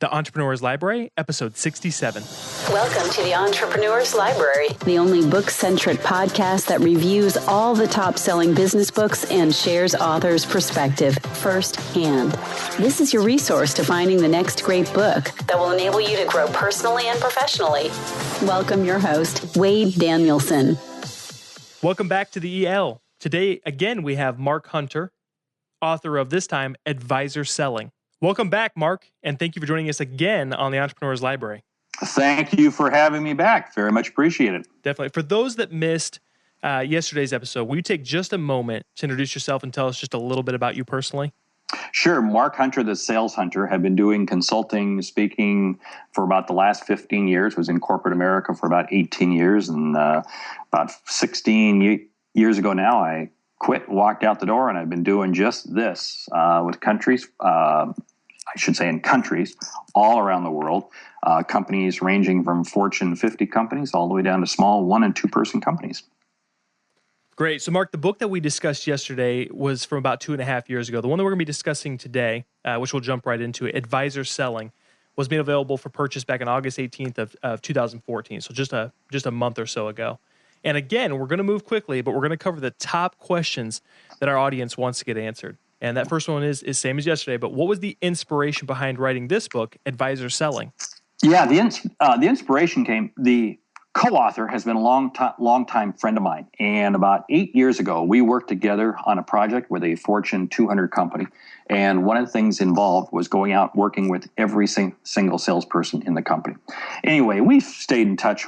The Entrepreneur's Library, episode 67. Welcome to the Entrepreneur's Library, the only book-centric podcast that reviews all the top-selling business books and shares authors' perspective firsthand. This is your resource to finding the next great book that will enable you to grow personally and professionally. Welcome your host, Wade Danielson. Welcome back to the EL. Today, again, we have Mark Hunter, author of this time, Advisor Selling. Welcome back, Mark, and thank you for joining us again on the Entrepreneur's Library. Thank you for having me back. Very much appreciated. Definitely. For those that missed yesterday's episode, will you take just a moment to introduce yourself and tell us just a little bit about you personally? Sure. Mark Hunter, the sales hunter, have been doing consulting, speaking for about the last 15 years, was in corporate America for about 18 years, and about 16 years ago now, I quit, walked out the door, and I've been doing just this with countries, I should say in countries all around the world, companies ranging from Fortune 50 companies all the way down to small 1- and 2-person companies. Great. So, Mark, the book that we discussed yesterday was from about 2.5 years ago. The one that we're going to be discussing today, which we'll jump right into, Advisor Selling, was made available for purchase back on August 18th of 2014, so just a month or so ago. And again, we're going to move quickly, but we're going to cover the top questions that our audience wants to get answered. And that first one is same as yesterday, but what was the inspiration behind writing this book, Advisor Selling? Yeah, the inspiration came, the co-author has been a long-time friend of mine. And about 8 years ago, we worked together on a project with a Fortune 200 company. And one of the things involved was going out working with every single salesperson in the company. Anyway, we stayed in touch.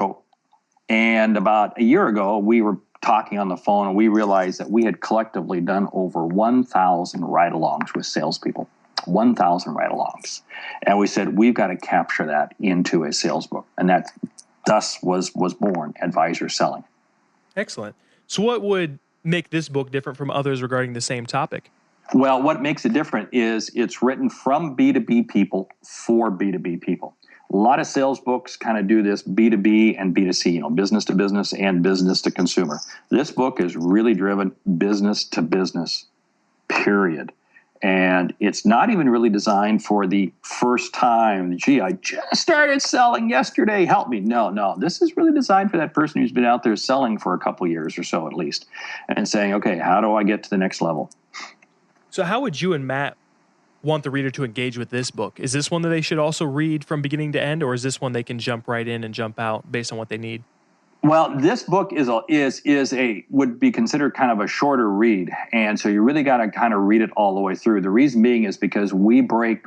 And about a year ago, we were talking on the phone, and we realized that we had collectively done over 1,000 ride-alongs with salespeople. 1,000 ride-alongs. And we said, we've got to capture that into a sales book. And that thus was born Advisor Selling. Excellent. So what would make this book different from others regarding the same topic? Well, what makes it different is it's written from B2B people for B2B people. A lot of sales books kind of do this B2B and B2C, business to business and business to consumer. This book is really driven business to business, period. And it's not even really designed for the first time. Gee, I just started selling yesterday. Help me. No. This is really designed for that person who's been out there selling for a couple years or so at least and saying, okay, how do I get to the next level? So how would you and Matt want the reader to engage with this book? Is this one that they should also read from beginning to end, or is this one they can jump right in and jump out based on what they need? Well, this book would be considered kind of a shorter read, and so you really got to kind of read it all the way through. The reason being is because we break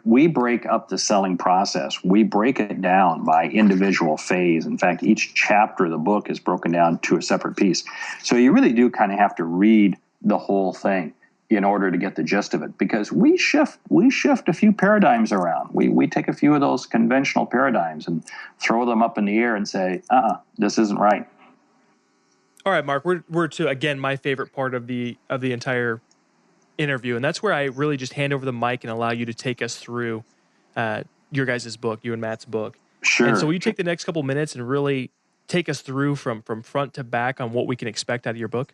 up the selling process. We break it down by individual phase. In fact, each chapter of the book is broken down to a separate piece. So you really do kind of have to read the whole thing in order to get the gist of it, because we shift a few paradigms around. We take a few of those conventional paradigms and throw them up in the air and say, this isn't right. All right, Mark, we're to, again, my favorite part of the entire interview, and that's where I really just hand over the mic and allow you to take us through your guys' book, you and Matt's book. Sure. And so will you take the next couple minutes and really take us through from front to back on what we can expect out of your book?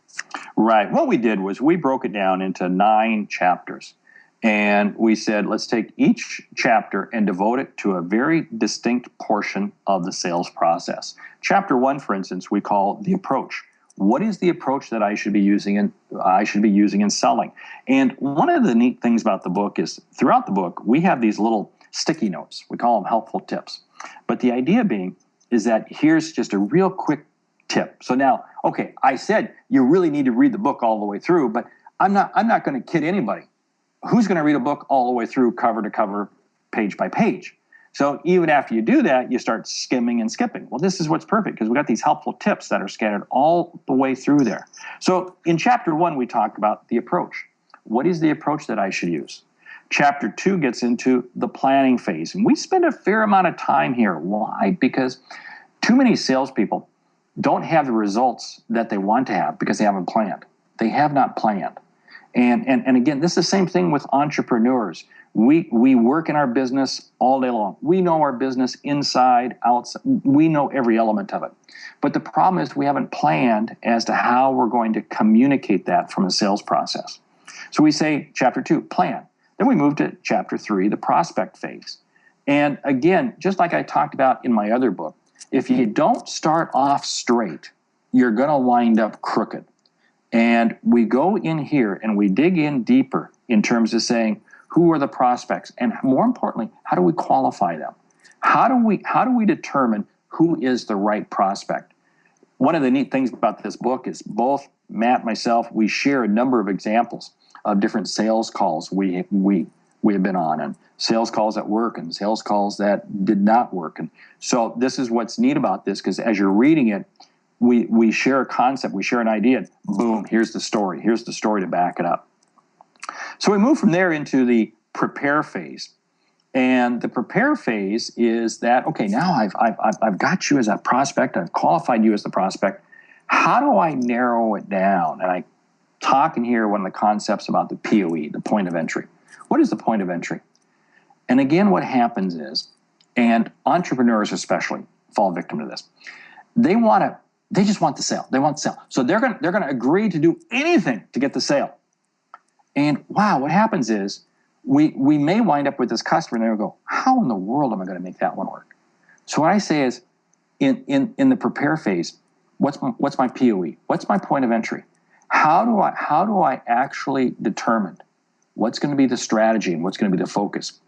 Right. What we did was we broke it down into 9 chapters. And we said, let's take each chapter and devote it to a very distinct portion of the sales process. Chapter 1, for instance, we call the approach. What is the approach that I should be using in selling? And one of the neat things about the book is throughout the book, we have these little sticky notes. We call them helpful tips. But the idea being is that here's just a real quick tip. So now, okay, I said you really need to read the book all the way through, but I'm not going to kid anybody. Who's going to read a book all the way through, cover to cover, page by page? So even after you do that, you start skimming and skipping. Well, this is what's perfect because we got these helpful tips that are scattered all the way through there. So in chapter 1, we talk about the approach. What is the approach that I should use? Chapter 2 gets into the planning phase. And we spend a fair amount of time here. Why? Because too many salespeople don't have the results that they want to have because they haven't planned. They have not planned. And again, this is the same thing with entrepreneurs. We work in our business all day long. We know our business inside, outside. We know every element of it. But the problem is we haven't planned as to how we're going to communicate that from a sales process. So we say, chapter 2, plan. Then we move to chapter 3, the prospect phase. And again, just like I talked about in my other book, if you don't start off straight, you're going to wind up crooked. And we go in here and we dig in deeper in terms of saying, who are the prospects? And more importantly, how do we qualify them? How do we determine who is the right prospect? One of the neat things about this book is both Matt and myself, we share a number of examples of different sales calls we have been on, and sales calls that work and sales calls that did not work. And so this is what's neat about this, because as you're reading it, we share a concept, we share an idea, and boom, here's the story to back it up. So we move from there into the prepare phase. And the prepare phase is that, okay, now I've got you as a prospect, I've qualified you as the prospect. How do I narrow it down? And I talk in here one of the concepts about the POE, the point of entry. What is the point of entry? And again, what happens is, and entrepreneurs especially fall victim to this, they just want the sale. They want the sale. So they're going to agree to do anything to get the sale. And wow, what happens is we may wind up with this customer and they'll go, how in the world am I going to make that one work? So what I say is, in the prepare phase, what's my POE? What's my point of entry? How do I actually determine what's going to be the strategy and what's going to be the focus?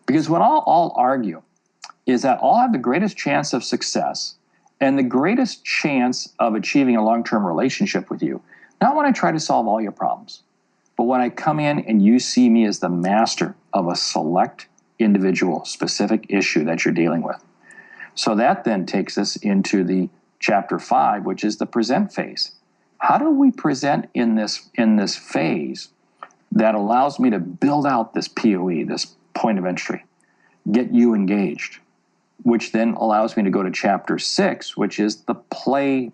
Because what I'll argue is that I'll have the greatest chance of success and the greatest chance of achieving a long-term relationship with you, not when I try to solve all your problems, but when I come in and you see me as the master of a select individual specific issue that you're dealing with. So that then takes us into the chapter 5, which is the present phase. How do we present in this phase that allows me to build out this POE, this point of entry, get you engaged, which then allows me to go to chapter 6, which is the play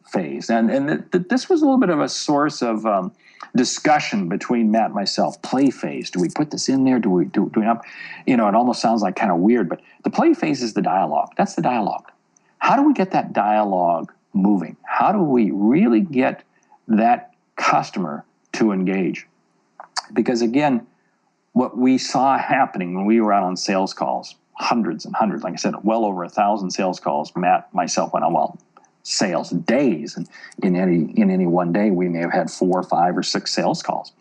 phase. And this was a little bit of a source of discussion between Matt and myself. Play phase. Do we put this in there? Do we not? It almost sounds like kind of weird, but the play phase is the dialogue. That's the dialogue. How do we get that dialogue moving? How do we really get that customer to engage? Because again, what we saw happening when we were out on sales calls, hundreds and hundreds, like I said, well over 1,000 sales calls, Matt, myself went on, sales days. And in any one day, we may have had 4 or 5 or 6 sales calls.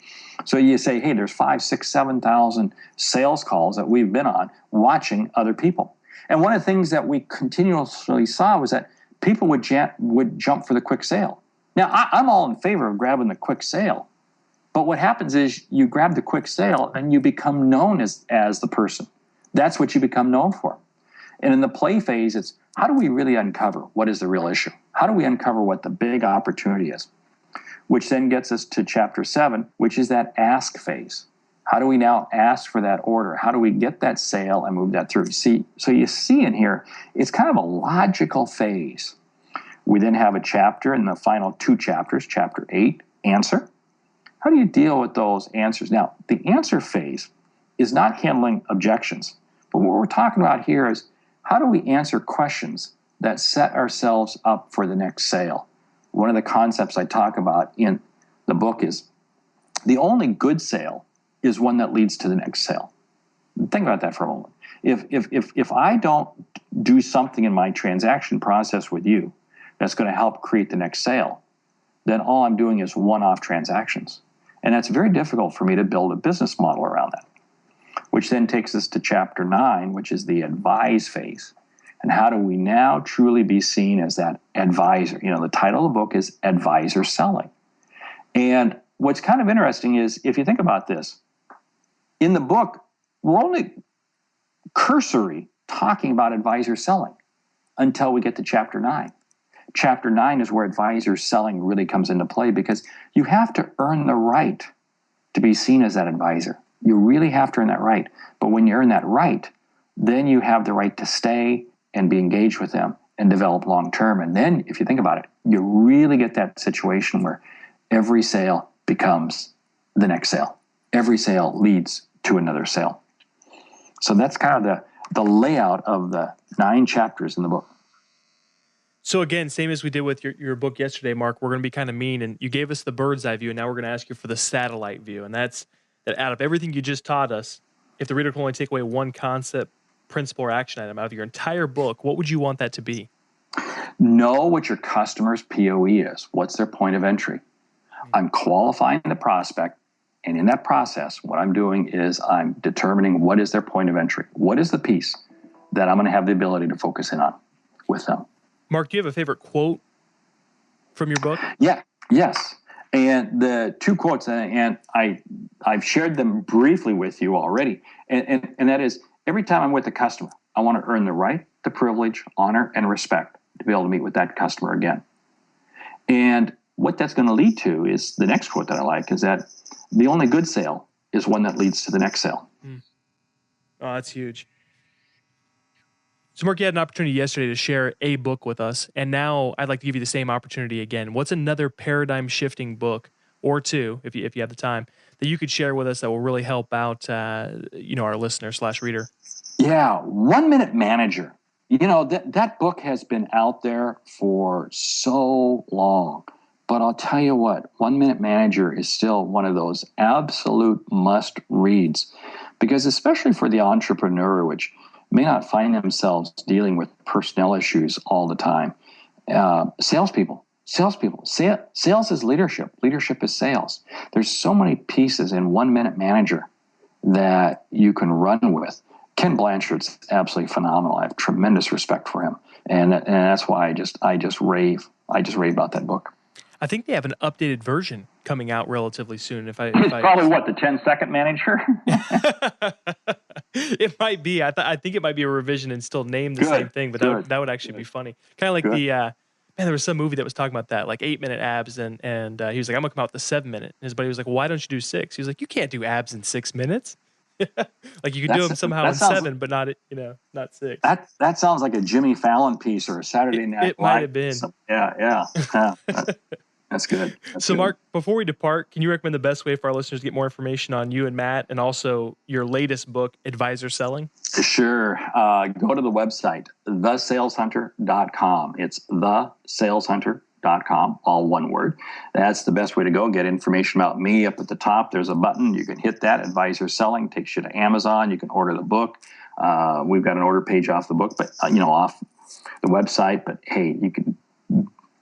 So you say, hey, there's 5, 6, 7,000 sales calls that we've been on watching other people. And one of the things that we continuously saw was that people would jump for the quick sale. Now, I'm all in favor of grabbing the quick sale. But what happens is you grab the quick sale and you become known as the person. That's what you become known for. And in the play phase, it's how do we really uncover what is the real issue? How do we uncover what the big opportunity is? Which then gets us to chapter 7, which is that ask phase. How do we now ask for that order? How do we get that sale and move that through? So you see in here, it's kind of a logical phase. We then have a chapter in the final 2 chapters, chapter 8, answer. How do you deal with those answers? Now, the answer phase is not handling objections. But what we're talking about here is how do we answer questions that set ourselves up for the next sale? One of the concepts I talk about in the book is the only good sale is one that leads to the next sale. Think about that for a moment. If I don't do something in my transaction process with you that's going to help create the next sale, then all I'm doing is one-off transactions. And that's very difficult for me to build a business model around that. Which then takes us to chapter 9, which is the advise phase. And how do we now truly be seen as that advisor? The title of the book is Advisor Selling. And what's kind of interesting is, if you think about this, in the book, we're only cursory talking about advisor selling until we get to chapter 9. Chapter 9 is where advisor selling really comes into play, because you have to earn the right to be seen as that advisor. You really have to earn that right. But when you earn that right, then you have the right to stay and be engaged with them and develop long term. And then, if you think about it, you really get that situation where every sale becomes the next sale. Every sale leads to another sale. So that's kind of the layout of the 9 chapters in the book. So again, same as we did with your book yesterday, Mark, we're going to be kind of mean. And you gave us the bird's eye view, and now we're going to ask you for the satellite view. And that's that out of everything you just taught us, if the reader can only take away one concept principle or action item out of your entire book, what would you want that to be? Know what your customer's POE is. What's their point of entry? I'm qualifying the prospect, and in that process, what I'm doing is I'm determining what is their point of entry. What is the piece that I'm going to have the ability to focus in on with them? Mark, do you have a favorite quote from your book? Yeah. Yes. And the two quotes, and I've shared them briefly with you already, and that is, every time I'm with a customer, I want to earn the right, the privilege, honor, and respect to be able to meet with that customer again. And what that's going to lead to is the next quote that I like is that the only good sale is one that leads to the next sale. Oh, that's huge. So, Mark, you had an opportunity yesterday to share a book with us, and now I'd like to give you the same opportunity again. What's another paradigm-shifting book, or two, if you have the time, that you could share with us that will really help out, our listener/reader? Yeah, 1 Minute Manager. That book has been out there for so long, but I'll tell you what, 1 Minute Manager is still one of those absolute must-reads, because especially for the entrepreneur, which may not find themselves dealing with personnel issues all the time. Salespeople. Sales is leadership. Leadership is sales. There's so many pieces in 1 Minute Manager that you can run with. Ken Blanchard's absolutely phenomenal. I have tremendous respect for him, and that's why I just rave about that book. I think they have an updated version coming out relatively soon. Probably what, the 10-second manager? It might be. I think it might be a revision and still named the same thing, but that would actually be funny. Kind of like there was some movie that was talking about that, like 8-minute abs, and he was like, I'm gonna come out with the 7-minute. And his buddy was like, well, why don't you do 6? He was like, you can't do abs in 6 minutes. Like you could do them somehow in 7, but not 6. That sounds like a Jimmy Fallon piece or a Saturday Night Live. It might have been. Yeah. That's good. So, Mark, before we depart, can you recommend the best way for our listeners to get more information on you and Matt, and also your latest book, Advisor Selling? Sure. Go to the website, thesaleshunter.com. It's thesaleshunter.com, all one word. That's the best way to go. Get information about me. Up at the top, there's a button. You can hit that. Advisor Selling takes you to Amazon. You can order the book. We've got an order page off the book, but off the website. But hey, you can.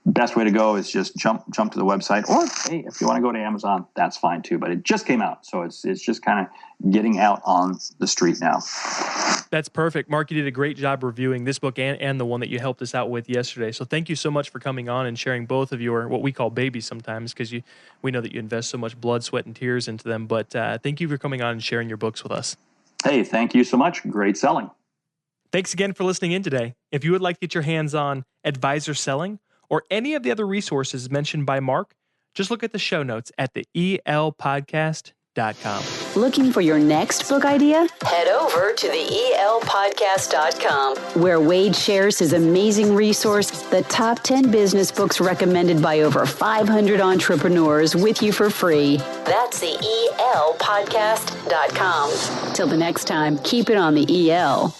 Best way to go is just jump to the website, or hey, if you want to go to Amazon, that's fine too. But it just came out, so it's just kind of getting out on the street now. That's perfect, Mark. You did a great job reviewing this book and the one that you helped us out with yesterday. So thank you so much for coming on and sharing both of your what we call babies sometimes, because we know that you invest so much blood, sweat, and tears into them. But thank you for coming on and sharing your books with us. Hey, thank you so much. Great selling. Thanks again for listening in today. If you would like to get your hands on Advisor Selling or any of the other resources mentioned by Mark, just look at the show notes at the elpodcast.com. Looking for your next book idea? Head over to the elpodcast.com, where Wade shares his amazing resource, the top 10 business books recommended by over 500 entrepreneurs, with you for free. That's the elpodcast.com. Till the next time, keep it on the EL.